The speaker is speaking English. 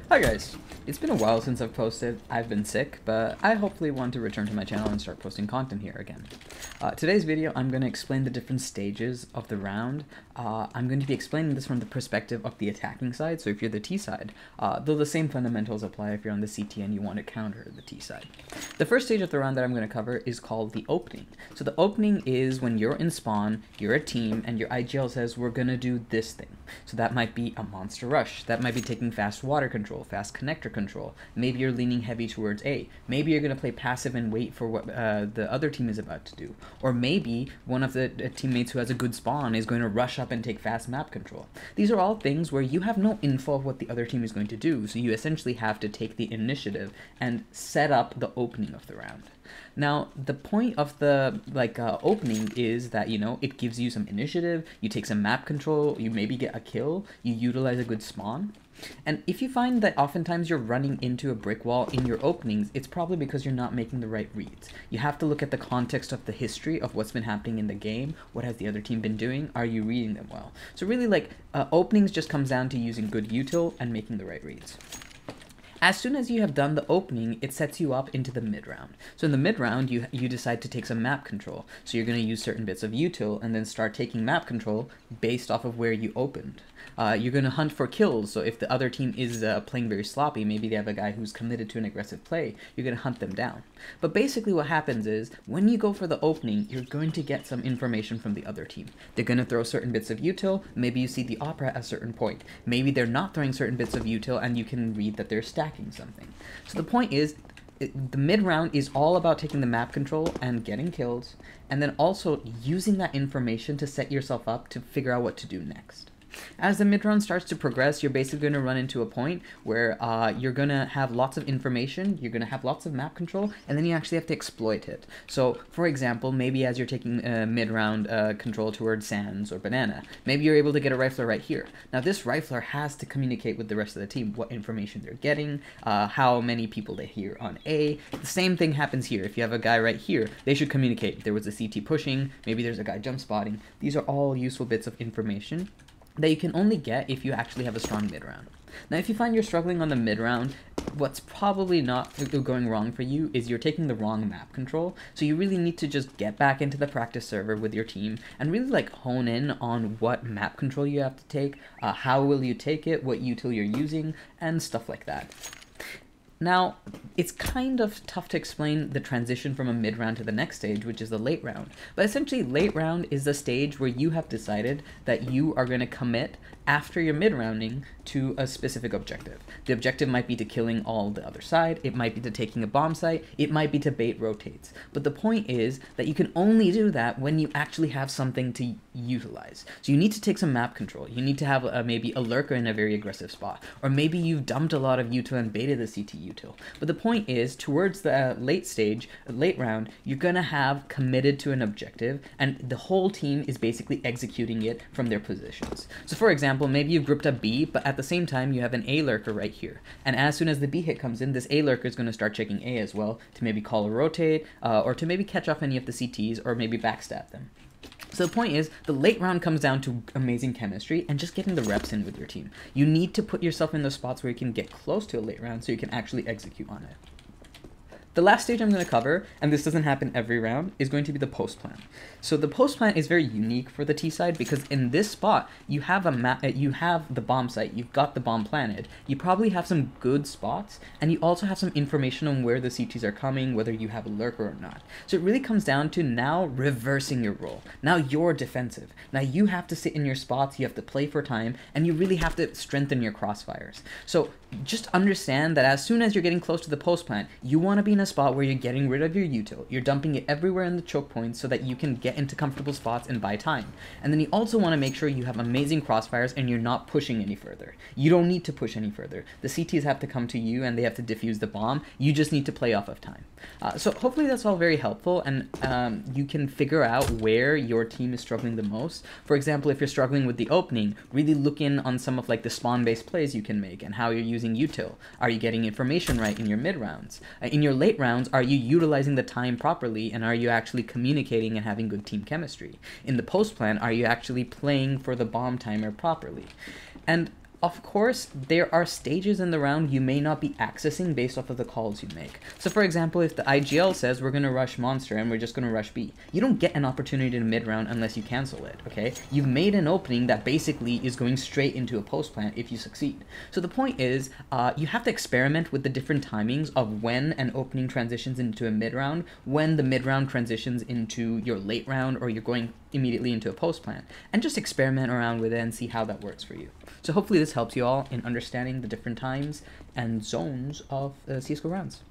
Hi guys, it's been a while since I've posted. I've been sick, but I hopefully want to return to my channel and start posting content here again. Today's video, I'm going to explain the different stages of the round. I'm going to be explaining this from the perspective of the attacking side, so if you're the T side, though the same fundamentals apply if you're on the CT and you want to counter the T side. The first stage of the round that I'm going to cover is called the opening. So the opening is when you're in spawn, you're a team, and your IGL says, we're going to do this thing. So that might be a monster rush, that might be taking fast water control, fast connector control, maybe you're leaning heavy towards A, maybe you're going to play passive and wait for what the other team is about to do, or maybe one of the teammates who has a good spawn is going to rush up and take fast map control. These are all things where you have no info of what the other team is going to do, so you essentially have to take the initiative and set up the opening of the round. Now, the point of the opening is that, you know, it gives you some initiative, you take some map control, you maybe get a kill, you utilize a good spawn. And if you find that oftentimes you're running into a brick wall in your openings, it's probably because you're not making the right reads. You have to look at the context of the history of what's been happening in the game. What has the other team been doing? Are you reading them well? So really, openings just comes down to using good util and making the right reads. As soon as you have done the opening, it sets you up into the mid-round. So in the mid-round, you decide to take some map control. So you're going to use certain bits of util and then start taking map control based off of where you opened. You're going to hunt for kills, so if the other team is playing very sloppy, maybe they have a guy who's committed to an aggressive play, you're going to hunt them down. But basically what happens is, when you go for the opening, you're going to get some information from the other team. They're going to throw certain bits of util, maybe you see the opera at a certain point. Maybe they're not throwing certain bits of util, and you can read that they're stacking something. So the point is, the mid-round is all about taking the map control and getting kills, and then also using that information to set yourself up to figure out what to do next. As the mid-round starts to progress, you're basically going to run into a point where you're going to have lots of information, you're going to have lots of map control, and then you actually have to exploit it. So, for example, maybe as you're taking mid-round control towards Sands or Banana, maybe you're able to get a rifler right here. Now, this rifler has to communicate with the rest of the team what information they're getting, how many people they hear on A. The same thing happens here. If you have a guy right here, they should communicate. There was a CT pushing, maybe there's a guy jump spotting. These are all useful bits of information that you can only get if you actually have a strong mid-round. Now, if you find you're struggling on the mid-round, what's probably not going wrong for you is you're taking the wrong map control, so you really need to just get back into the practice server with your team and really hone in on what map control you have to take, how will you take it, what util you're using, and stuff like that. Now, it's kind of tough to explain the transition from a mid-round to the next stage, which is the late round. But essentially, late round is the stage where you have decided that you are going to commit after your mid-rounding to a specific objective. The objective might be to killing all the other side, it might be to taking a bomb site, it might be to bait rotates. But the point is that you can only do that when you actually have something to utilize. So you need to take some map control, you need to have maybe a lurker in a very aggressive spot, or maybe you've dumped a lot of util and baited the CT util. But the point is, towards the late stage, late round, you're gonna have committed to an objective, and the whole team is basically executing it from their positions. So for example, maybe you've gripped a B, but at the same time you have an A lurker right here. And as soon as the B hit comes in, this A lurker is going to start checking A as well to maybe call a rotate, or to maybe catch off any of the CTs, or maybe backstab them. So the point is, the late round comes down to amazing chemistry and just getting the reps in with your team. You need to put yourself in those spots where you can get close to a late round so you can actually execute on it. The last stage I'm going to cover, and this doesn't happen every round, is going to be the post plan. So the post plan is very unique for the T side because in this spot you have you have the bomb site, you've got the bomb planted, you probably have some good spots, and you also have some information on where the CTs are coming, whether you have a lurker or not. So it really comes down to now reversing your role. Now you're defensive. Now you have to sit in your spots, you have to play for time, and you really have to strengthen your crossfires. So just understand that as soon as you're getting close to the post plan, you want to be in a spot where you're getting rid of your util, you're dumping it everywhere in the choke points so that you can get into comfortable spots and buy time. And then you also want to make sure you have amazing crossfires and you're not pushing any further. You don't need to push any further. The CTs have to come to you and they have to defuse the bomb. You just need to play off of time. So hopefully that's all very helpful, and you can figure out where your team is struggling the most. For example, if you're struggling with the opening, really look in on some of the spawn-based plays you can make and how you're using util. Are you getting information right in your mid-rounds? In your late rounds, are you utilizing the time properly, and are you actually communicating and having good team chemistry? In the post plan, are you actually playing for the bomb timer properly? And of course, there are stages in the round you may not be accessing based off of the calls you make. So for example, if the IGL says we're going to rush monster and we're just going to rush B, you don't get an opportunity in mid-round unless you cancel it, okay? You've made an opening that basically is going straight into a post plant if you succeed. So the point is, you have to experiment with the different timings of when an opening transitions into a mid-round, when the mid-round transitions into your late round, or you're going immediately into a post plant, and just experiment around with it and see how that works for you. So hopefully this helps you all in understanding the different times and zones of CSGO rounds.